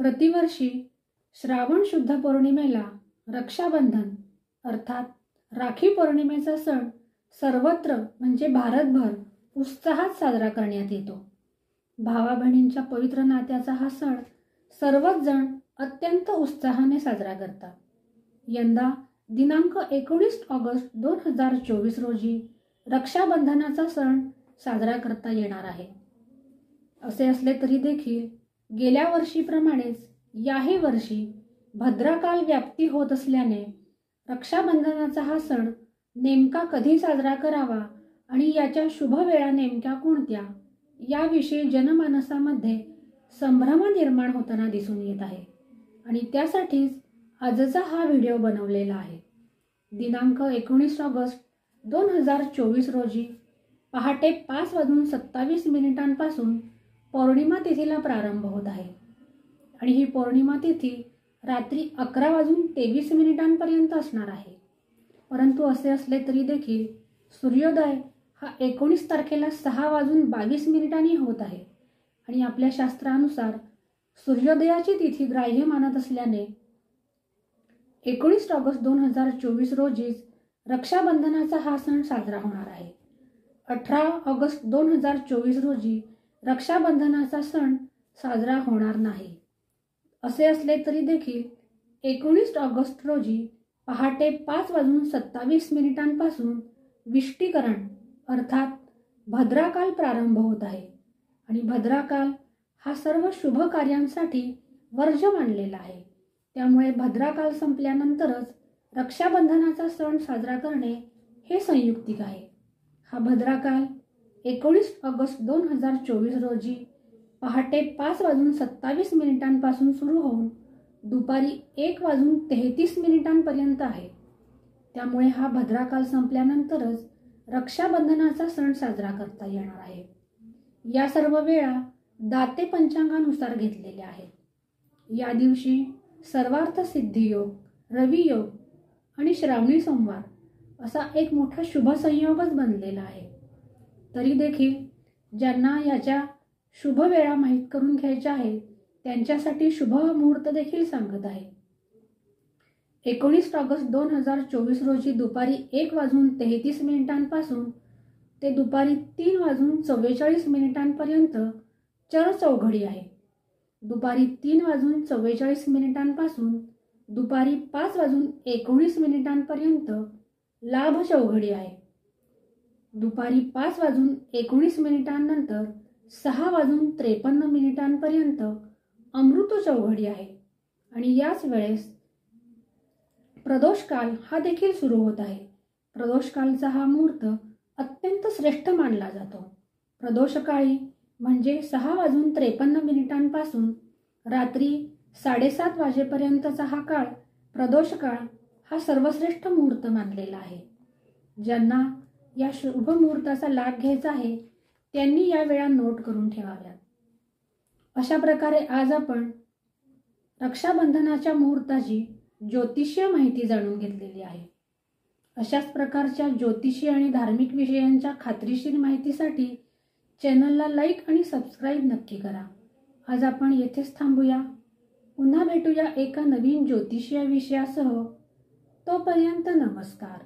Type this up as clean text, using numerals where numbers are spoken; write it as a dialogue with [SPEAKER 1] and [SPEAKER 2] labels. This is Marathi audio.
[SPEAKER 1] प्रतिवर्षी श्रावण शुद्ध पौर्णिमेला रक्षाबंधन अर्थात राखी पौर्णिमेचा सण सर्वत्र म्हणजे भारतभर उत्साहात साजरा करण्यात येतो। भावा बहिणींच्या पवित्र नात्याचा हा सण सर्वच जण अत्यंत उत्साहाने साजरा करतात। यंदा दिनांक 19 ऑगस्ट 2024 रोजी रक्षाबंधनाचा सण साजरा करता येणार आहे। असे असले तरी देखील गेल्या वर्षीप्रमाणेच याही वर्षी भद्राकाल व्याप्ती होत असल्याने रक्षाबंधनाचा हा सण नेमका कधी साजरा करावा आणि याच्या शुभ वेळा नेमक्या कोणत्या याविषयी जनमानसामध्ये संभ्रम निर्माण होताना दिसून येत आहे आणि त्यासाठीच आजचा हा व्हिडिओ बनवलेला आहे। दिनांक 19 ऑगस्ट 2024 रोजी पहाटे 5:27 पासून पौर्णिमा तिथीला प्रारंभ होत आहे आणि ही पौर्णिमा तिथी रात्री 11:23 पर्यंत असणार आहे। परंतु असे असले तरी देखील सूर्योदय हा 19 तारखेला 6:22 होत आहे आणि आपल्या शास्त्रानुसार सूर्योदयाची तिथी ग्राह्य मानत असल्याने 19 ऑगस्ट 2024 रोजीच रक्षाबंधनाचा हा सण साजरा होणार आहे। 18 ऑगस्ट 2024 रोजी रक्षाबंधनाचा सण साजरा होणार नाही। असे असले तरी देखील 19 ऑगस्ट रोजी पहाटे 5:27 पासून विष्टीकरण अर्थात भद्राकाल प्रारंभ होत आहे आणि भद्राकाल हा सर्व शुभ कार्यांसाठी वर्ज्य मानलेला आहे। त्यामुळे भद्राकाल संपल्यानंतरच रक्षाबंधनाचा सण साजरा करणे हे संयुक्तिक आहे। हा भद्राकाल 19 ऑगस्ट 2024 रोजी पहाटे 5:27 पासून सुरू होऊन दुपारी 1:33 पर्यंत आहे। त्यामुळे हा भद्राकाल संपल्यानंतरच रक्षाबंधनाचा सण साजरा करता येणार आहे। या सर्व वेळा दाते पंचांगानुसार घेतलेल्या आहेत। या दिवशी सर्वार्थ सिद्धी योग, रवी योग आणि श्रावणी सोमवार असा एक मोठा शुभ संयोगच बनलेला आहे। तरी देखील ज्यांना याच्या शुभ वेळा माहीत करून घ्यायच्या आहेत त्यांच्यासाठी शुभ मुहूर्त देखील सांगत आहे। 19 ऑगस्ट 2024 रोजी दुपारी 1:33 पासून ते दुपारी 3:44 पर्यंत चर चौघडी आहे। दुपारी 3:44 पासून दुपारी 5:19 पर्यंत लाभ चौघडी आहे। दुपारी 5:19 नंतर 6:53 पर्यंत अमृत चौघडी आहे आणि याच वेळेस प्रदोषकाल हा देखील सुरू होत आहे। प्रदोषकालचा हा मुहूर्त अत्यंत श्रेष्ठ मानला जातो। प्रदोषकाळी म्हणजे 6:53 पासून रात्री 7:30 वाजेपर्यंतचा हा काळ प्रदोषकाळ हा सर्वश्रेष्ठ मुहूर्त मानलेला आहे। ज्यांना या शुभ मुहूर्ताचा लाभ घ्यायचा आहे त्यांनी या वेळा नोट करून ठेवाव्यात। अशा प्रकारे आज आपण रक्षाबंधनाच्या मुहूर्ताची ज्योतिषीय माहिती जाणून घेतलेली आहे। अशाच प्रकारच्या ज्योतिषी आणि धार्मिक विषयांच्या खात्रीशीर माहितीसाठी चॅनलला लाईक आणि सबस्क्राईब नक्की करा। आज आपण येथेच थांबूया। पुन्हा भेटूया एका नवीन ज्योतिषीय विषयासह। तोपर्यंत नमस्कार।